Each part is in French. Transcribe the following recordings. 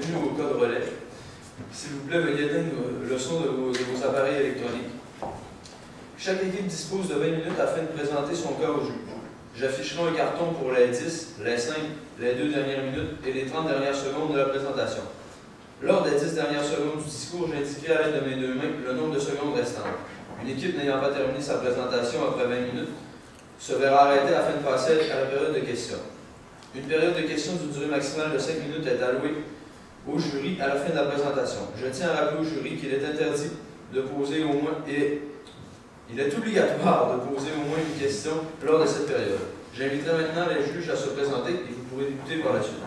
bienvenue au code relais. S'il vous plaît, veuillez éteindre le son de vos appareils électroniques. Chaque équipe dispose de 20 minutes afin de présenter son cas au juge. J'afficherai un carton pour les 10, les 5, les 2 dernières minutes et les 30 dernières secondes de la présentation. Lors des 10 dernières secondes du discours, j'indiquerai à l'aide de mes 2 mains le nombre de secondes restantes. Une équipe n'ayant pas terminé sa présentation après 20 minutes se verra arrêtée afin de passer à la période de questions. Une période de questions d'une durée maximale de 5 minutes est allouée au jury à la fin de la présentation. Je tiens à rappeler au jury qu'il est interdit de poser au moins il est obligatoire de poser au moins une question lors de cette période. J'inviterai maintenant les juges à se présenter et vous pourrez débuter par la suite.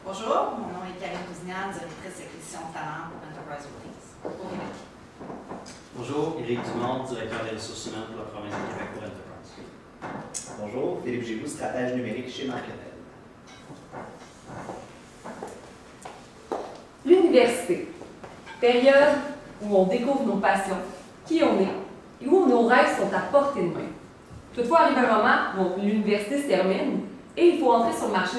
Bonjour, mon nom est Karine Cousignane, directrice acquisition talent pour Enterprise Holdings au Québec. Bonjour, Éric Dumont, directeur des ressources humaines pour la province de Québec pour Enterprise. Bonjour, Philippe Gilou, stratège numérique chez Marketel. L'université, période où on découvre nos passions, qui on est, et où nos rêves sont à portée de main. Toutefois, arrive un moment où l'université se termine et il faut entrer sur le marché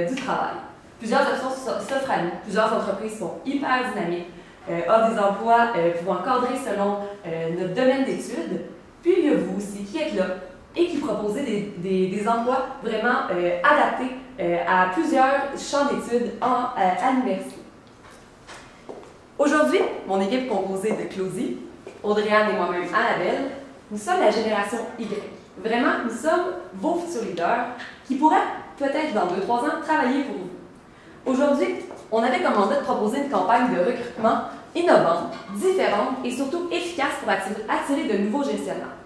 du travail. Plusieurs options s'offrent à nous, plusieurs entreprises sont hyper dynamiques, offrent des emplois pouvant cadrer selon notre domaine d'études. Puis il y a vous aussi qui êtes là et qui proposez des emplois vraiment adaptés à plusieurs champs d'études à l'université. Aujourd'hui, mon équipe composée de Claudie, Audrey-Anne et moi-même, Annabelle, nous sommes la génération Y. Vraiment, nous sommes vos futurs leaders qui pourraient peut-être dans 2-3 ans travailler pour vous. Aujourd'hui, on avait comme mandat de proposer une campagne de recrutement innovante, différente et surtout efficace pour attirer de nouveaux gestionnaires.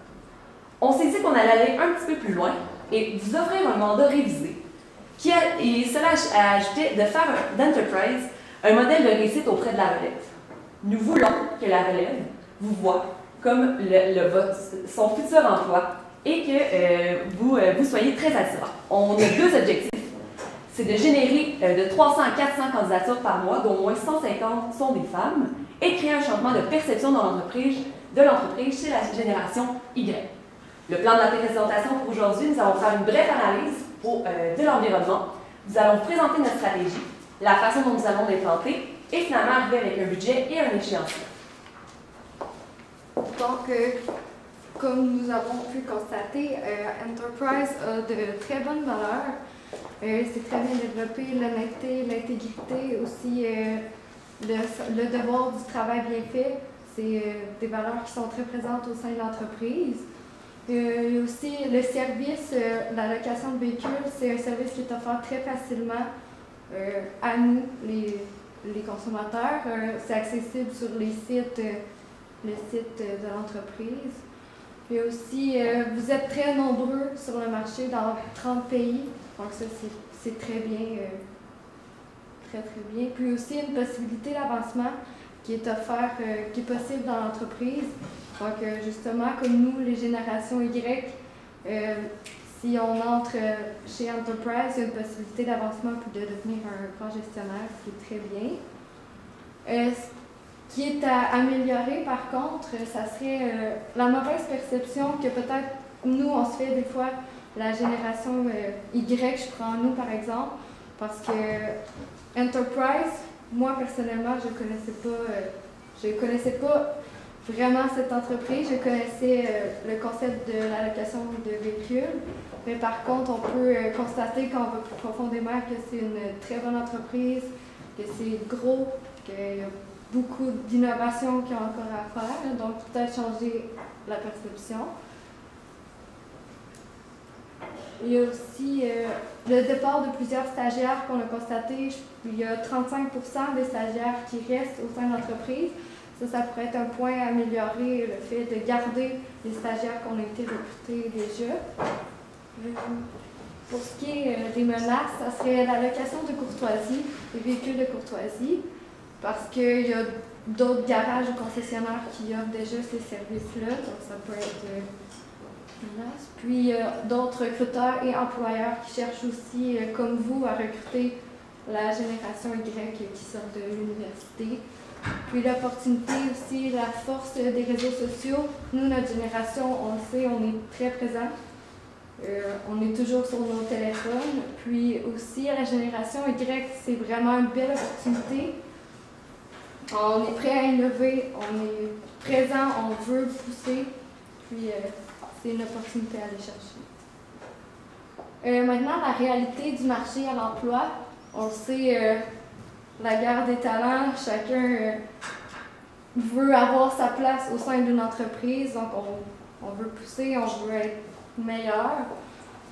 On s'est dit qu'on allait aller un petit peu plus loin et vous offrir un mandat révisé. Et cela a ajouté de faire d'Enterprise un modèle de réussite auprès de la relève. Nous voulons que la relève vous voit comme son futur emploi et que vous soyez très attirant. On a 2 objectifs. C'est de générer de 300 à 400 candidatures par mois, dont au moins 150 sont des femmes, et créer un changement de perception de l'entreprise chez la génération Y. Le plan de la présentation pour aujourd'hui, nous allons faire une brève analyse de l'environnement. Nous allons présenter notre stratégie, la façon dont nous allons l'implanter, et finalement arriver avec un budget et un échéancier. Donc, comme nous avons pu constater, Enterprise a de très bonnes valeurs. C'est très bien développé, l'honnêteté, l'intégrité, aussi le devoir du travail bien fait. C'est des valeurs qui sont très présentes au sein de l'entreprise. Il y a aussi le service, la location de véhicules, c'est un service qui est offert très facilement à nous, les consommateurs. C'est accessible sur le site de l'entreprise. Puis aussi, vous êtes très nombreux sur le marché dans 30 pays, donc ça c'est très bien, très bien. Puis aussi une possibilité d'avancement qui est offerte, qui est possible dans l'entreprise. Donc justement, comme nous, les générations Y, si on entre chez Enterprise, il y a une possibilité d'avancement puis de devenir un grand gestionnaire, ce qui est très bien. Ce qui est à améliorer, par contre, ça serait la mauvaise perception que peut-être nous, on se fait des fois, la génération Y, je prends nous par exemple, parce que Enterprise, moi personnellement, je connaissais pas vraiment cette entreprise. Je connaissais le concept de la location de véhicules, mais par contre, on peut constater quand on va plus profondément que c'est une très bonne entreprise, que c'est gros, qu'il y a beaucoup d'innovations qu'il y a encore à faire, donc peut-être changer la perception. Il y a aussi le départ de plusieurs stagiaires qu'on a constaté. Il y a 35% des stagiaires qui restent au sein de l'entreprise. Ça pourrait être un point à améliorer, le fait de garder les stagiaires qu'on a été recrutés déjà. Pour ce qui est des menaces, ça serait la location de courtoisie, les véhicules de courtoisie, parce qu'il y a d'autres garages ou concessionnaires qui offrent déjà ces services-là, donc ça peut être une menace. Puis d'autres recruteurs et employeurs qui cherchent aussi, comme vous, à recruter la génération Y qui sort de l'université. Puis l'opportunité aussi, la force des réseaux sociaux. Nous, notre génération, on le sait, on est très présent. On est toujours sur nos téléphones. Puis aussi, à la génération Y, c'est vraiment une belle opportunité. On est prêt à innover, on est présent, on veut pousser. Puis c'est une opportunité à aller chercher. Maintenant, la réalité du marché à l'emploi. On le sait, la guerre des talents, chacun veut avoir sa place au sein d'une entreprise, donc on veut pousser, on veut être meilleur.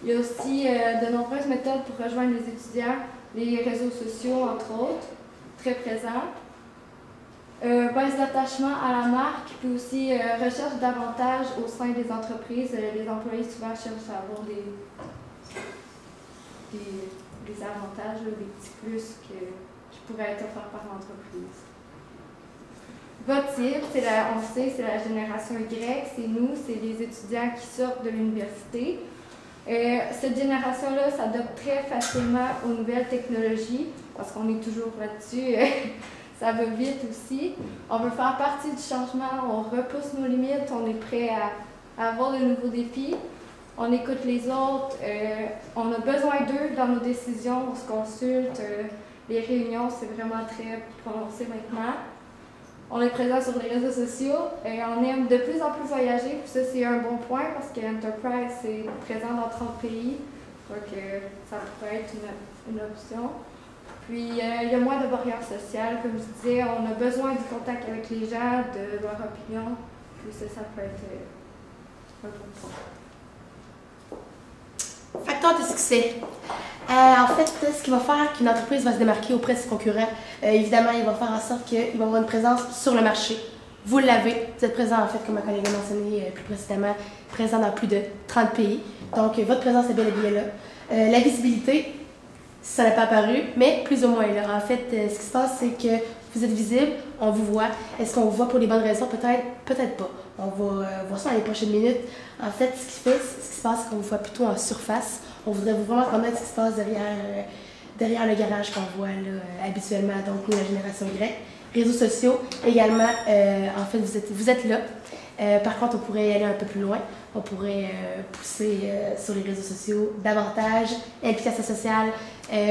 Il y a aussi de nombreuses méthodes pour rejoindre les étudiants, les réseaux sociaux entre autres, très présents. Baisse d'attachement à la marque, puis aussi recherche d'avantages au sein des entreprises. Les employés souvent cherchent à avoir des avantages, des petits plus qui pourraient être offerts par l'entreprise. Votre cible, on le sait, c'est la génération Y, c'est nous, c'est les étudiants qui sortent de l'université. Cette génération-là s'adapte très facilement aux nouvelles technologies, parce qu'on est toujours là-dessus, ça va vite aussi. On veut faire partie du changement, on repousse nos limites, on est prêt à avoir de nouveaux défis. On écoute les autres, on a besoin d'eux dans nos décisions, on se consulte, les réunions, c'est vraiment très prononcé maintenant. On est présent sur les réseaux sociaux et on aime de plus en plus voyager, puis ça c'est un bon point parce que Enterprise est présent dans 30 pays, donc ça pourrait être une option. Puis il y a moins de barrières sociales, comme je disais, on a besoin du contact avec les gens, de leur opinion, puis ça peut être un bon point. Facteur de succès. En fait, ce qui va faire qu'une entreprise va se démarquer auprès de ses concurrents, évidemment, il va faire en sorte qu'il va avoir une présence sur le marché. Vous l'avez, vous êtes présent, en fait, comme ma collègue a mentionné plus précédemment, présent dans plus de 30 pays. Donc, votre présence est bel et bien là. La visibilité, ça n'a pas apparu, mais plus ou moins là. En fait, ce qui se passe, c'est que vous êtes visible, on vous voit. Est-ce qu'on vous voit pour les bonnes raisons? Peut-être, peut-être pas. On va voir ça dans les prochaines minutes. En fait, ce qui se passe, c'est qu'on vous voit plutôt en surface. On voudrait vraiment connaître ce qui se passe derrière le garage qu'on voit là, habituellement, donc nous, la génération Y. Réseaux sociaux également, en fait, vous êtes là. Par contre, on pourrait y aller un peu plus loin. On pourrait pousser sur les réseaux sociaux davantage, implication sociale,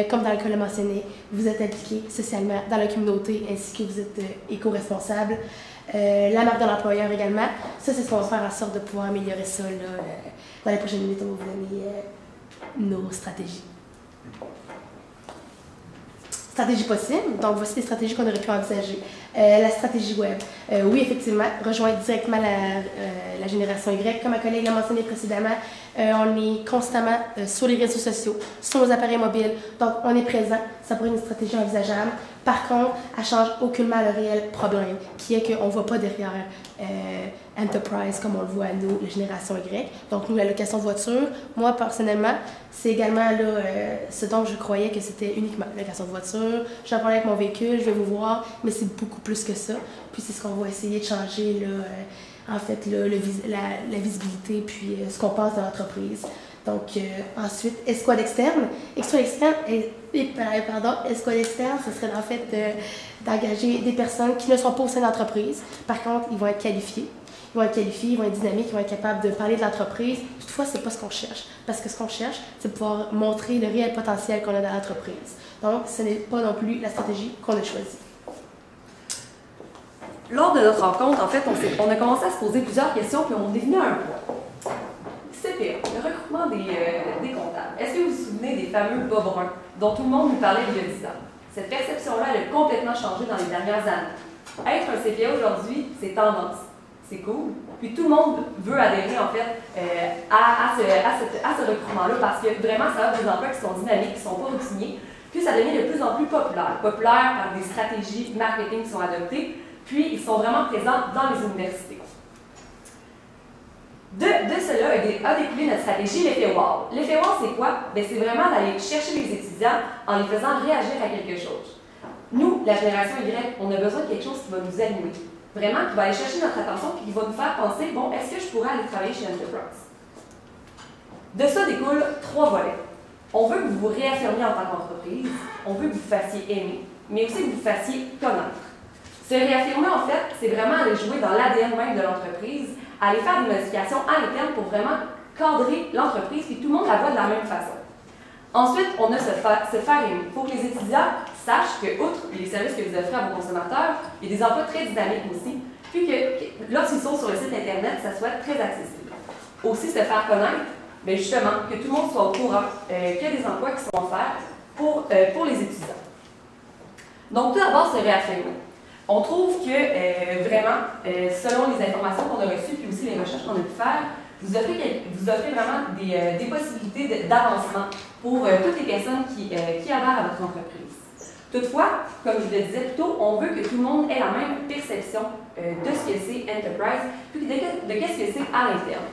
comme dans le cas l'a mentionné. Vous êtes impliqué socialement dans la communauté ainsi que vous êtes éco-responsable. La marque de l'employeur également. Ça, c'est ce qu'on va faire en sorte de pouvoir améliorer ça. Là, dans les prochaines minutes, on va vous donner nos stratégies. Stratégie possible. Donc, voici des stratégies qu'on aurait pu envisager. La stratégie web. Oui, effectivement, rejoindre directement la génération Y. Comme ma collègue l'a mentionné précédemment, on est constamment sur les réseaux sociaux, sur nos appareils mobiles. Donc, on est présent. Ça pourrait être une stratégie envisageable. Par contre, elle ne change aucunement le réel problème, qui est qu'on ne voit pas derrière Enterprise comme on le voit à nous, la génération Y. Donc, nous, la location de voiture, moi, personnellement, c'est également là, ce dont je croyais que c'était uniquement la location de voiture. J'ai un problème avec mon véhicule, je vais vous voir, mais c'est beaucoup plus que ça. Puis, c'est ce qu'on va essayer de changer, là, en fait, là, la visibilité, puis ce qu'on pense de l'entreprise. Donc, ensuite, escouade externe. Escouade externe, escouade externe, ce serait en fait d'engager des personnes qui ne sont pas au sein de l'entreprise. Par contre, ils vont être qualifiés. Ils vont être dynamiques, ils vont être capables de parler de l'entreprise. Toutefois, ce n'est pas ce qu'on cherche. Parce que ce qu'on cherche, c'est de pouvoir montrer le réel potentiel qu'on a dans l'entreprise. Donc, ce n'est pas non plus la stratégie qu'on a choisie. Lors de notre rencontre, en fait, on a commencé à se poser plusieurs questions puis on définit un point. CPA, le recrutement des comptables. Est-ce que vous vous souvenez des fameux bas bruns dont tout le monde nous parlait il y a 10 ans? Cette perception-là, elle a complètement changé dans les dernières années. Être un CPA aujourd'hui, c'est tendance. C'est cool. Puis tout le monde veut adhérer, en fait, à ce recrutement-là parce que vraiment, ça offre des emplois qui sont dynamiques, qui ne sont pas routiniers. Puis ça devient de plus en plus populaire. Populaire par des stratégies marketing qui sont adoptées. Puis ils sont vraiment présents dans les universités. De cela a découlé notre stratégie, l'effet wow. L'effet wow, c'est quoi? C'est vraiment d'aller chercher les étudiants en les faisant réagir à quelque chose. Nous, la génération Y, on a besoin de quelque chose qui va nous animer. Vraiment, qui va aller chercher notre attention et qui va nous faire penser, bon, est-ce que je pourrais aller travailler chez Enterprise? De ça découle 3 volets. On veut que vous vous réaffirmiez en tant qu'entreprise, on veut que vous fassiez aimer, mais aussi que vous fassiez connaître. Se réaffirmer, en fait, c'est vraiment aller jouer dans l'ADN même de l'entreprise, aller faire des modifications à l'interne pour vraiment cadrer l'entreprise, puis tout le monde la voit de la même façon. Ensuite, on a se faire aimer. Il faut que les étudiants sachent que, outre les services que vous offrez à vos consommateurs, il y a des emplois très dynamiques aussi, puis que lorsqu'ils sont sur le site Internet, ça soit très accessible. Aussi, se faire connaître, bien justement, que tout le monde soit au courant qu'il y a des emplois qui sont offerts pour les étudiants. Donc, tout d'abord, se réaffirmer. On trouve que, vraiment, selon les informations qu'on a reçues, puis aussi les recherches qu'on a pu faire, vous offrez vraiment des possibilités d'avancement pour toutes les personnes qui adhèrent à votre entreprise. Toutefois, comme je le disais plus tôt, on veut que tout le monde ait la même perception de ce que c'est Enterprise, puis de ce que c'est à l'interne.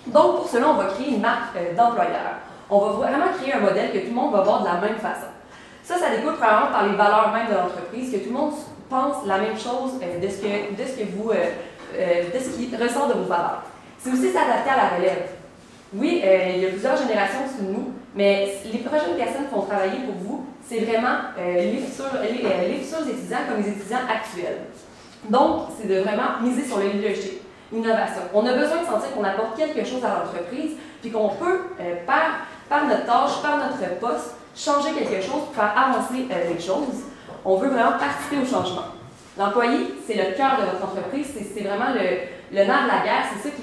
Donc, pour cela, on va créer une marque d'employeur. On va vraiment créer un modèle que tout le monde va voir de la même façon. Ça découle probablement par les valeurs même de l'entreprise, que tout le monde pense la même chose de ce qui ressort de vos valeurs. C'est aussi s'adapter à la relève. Oui, il y a plusieurs générations sous nous, mais les prochaines personnes qui vont travailler pour vous, c'est vraiment les futurs étudiants comme les étudiants actuels. Donc, c'est de vraiment miser sur le leadership, l'innovation. On a besoin de sentir qu'on apporte quelque chose à l'entreprise, puis qu'on peut, par notre tâche, par notre poste, changer quelque chose pour faire avancer les choses. On veut vraiment participer au changement. L'employé, c'est le cœur de votre entreprise, c'est vraiment le nerf de la guerre, c'est ça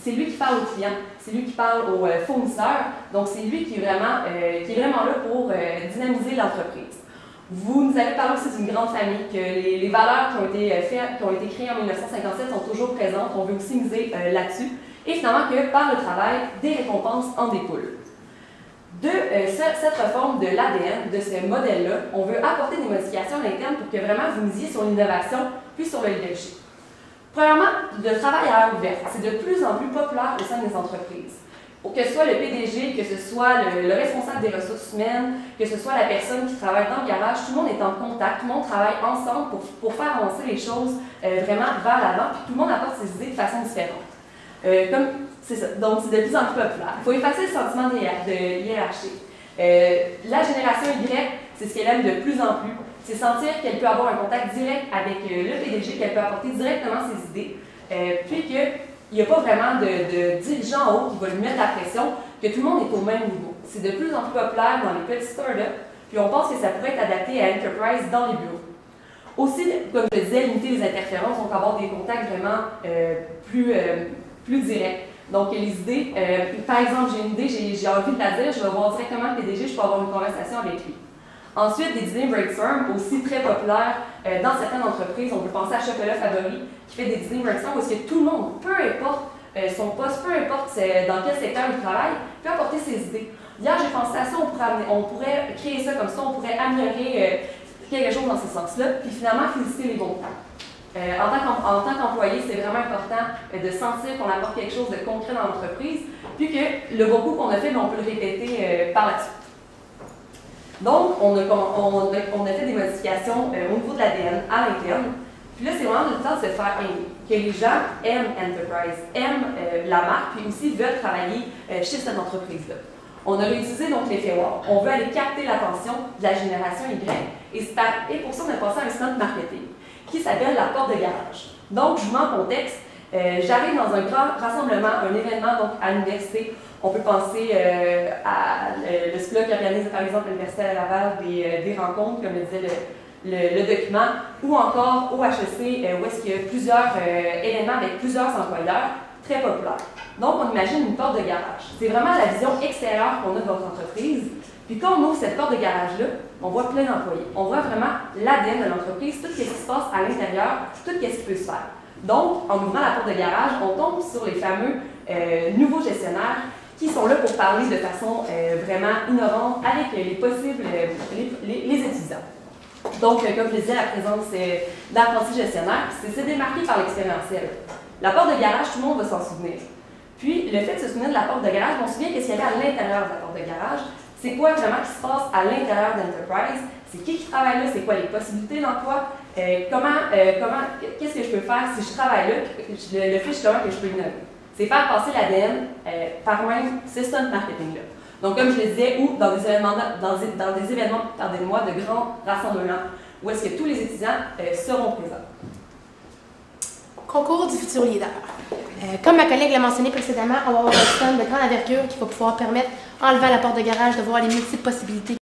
c'est lui qui parle aux clients, c'est lui qui parle aux fournisseurs, donc c'est lui qui est vraiment là pour dynamiser l'entreprise. Vous nous avez parlé aussi d'une grande famille, que les valeurs qui ont été créées en 1957 sont toujours présentes, on veut aussi miser là-dessus, et finalement que par le travail, des récompenses en découlent. De cette réforme de l'ADN, de ce modèle-là, on veut apporter des modifications à l'interne pour que vraiment vous misiez sur l'innovation puis sur le leadership. Premièrement, le travail à l'heure ouverte, c'est de plus en plus populaire au sein des entreprises. Que ce soit le PDG, que ce soit le responsable des ressources humaines, que ce soit la personne qui travaille dans le garage, tout le monde est en contact, tout le monde travaille ensemble pour faire avancer les choses vraiment vers l'avant, puis tout le monde apporte ses idées de façon différente. C'est ça. Donc, c'est de plus en plus populaire. Il faut effacer le sentiment de hiérarchie. La génération Y, c'est ce qu'elle aime de plus en plus. C'est sentir qu'elle peut avoir un contact direct avec le PDG, qu'elle peut apporter directement ses idées, puis qu'il n'y a pas vraiment de dirigeant en haut qui va lui mettre la pression, que tout le monde est au même niveau. C'est de plus en plus populaire dans les petits startups, puis on pense que ça pourrait être adapté à Enterprise dans les bureaux. Aussi, comme je disais, limiter les interférences, donc avoir des contacts vraiment plus directs. Donc, les idées, par exemple, j'ai une idée, j'ai envie de la dire, je vais voir directement le PDG, je peux avoir une conversation avec lui. Ensuite, des dîners brainstorm, aussi très populaires dans certaines entreprises. On peut penser à Chocolat Favori, qui fait des dîners brainstorm où est-ce que tout le monde, peu importe son poste, peu importe dans quel secteur il travaille, peut apporter ses idées. Hier, j'ai pensé à ça, on pourrait créer ça comme ça, on pourrait améliorer quelque chose dans ce sens-là, puis finalement, féliciter les bons temps. En tant qu'employé, c'est vraiment important de sentir qu'on apporte quelque chose de concret dans l'entreprise, puis que le bon coup qu'on a fait, on peut le répéter par la suite. Donc, on a fait des modifications au niveau de l'ADN à l'interne. Puis là, c'est vraiment le temps de se faire aimer. Que les gens aiment Enterprise, aiment la marque, puis aussi veulent travailler chez cette entreprise-là. On a réutilisé donc l'effet wow. On veut aller capter l'attention de la génération Y. Et pour ça, on a passé à un stunt marketing qui s'appelle la porte de garage. Donc, je vous mets en contexte. J'arrive dans un grand rassemblement, un événement donc, à l'université. On peut penser à le SPLA qui organise par exemple à l'Université à Laval des rencontres, comme le disait le document, ou encore au HEC où est-ce qu'il y a plusieurs événements avec plusieurs employeurs très populaires. Donc, on imagine une porte de garage. C'est vraiment la vision extérieure qu'on a de votre entreprise. Puis quand on ouvre cette porte de garage-là, on voit plein d'employés. On voit vraiment l'ADN de l'entreprise, tout ce qui se passe à l'intérieur, tout ce qui peut se faire. Donc, en ouvrant la porte de garage, on tombe sur les fameux nouveaux gestionnaires qui sont là pour parler de façon vraiment innovante avec les possibles, les étudiants. Donc, comme je le disais, la présence d'apprentis gestionnaires, c'est démarqué par l'expérientiel. La porte de garage, tout le monde va s'en souvenir. Puis, le fait de se souvenir de la porte de garage, on se souvient qu'est-ce qu'il y avait à l'intérieur de la porte de garage. C'est quoi vraiment qui se passe à l'intérieur d'Enterprise? C'est qui travaille là? C'est quoi les possibilités d'emploi? Qu'est-ce que je peux faire si je travaille là? Le fiche que je peux innover. C'est faire passer l'ADN par même ce stunt marketing-là. Donc, comme je le disais, ou dans des événements, pardonnez-moi, de grands rassemblements, où est-ce que tous les étudiants seront présents. Concours du futur leader. Comme ma collègue l'a mentionné précédemment, on va avoir un stand de grande envergure qui va pouvoir permettre, en levant la porte de garage, de voir les multiples possibilités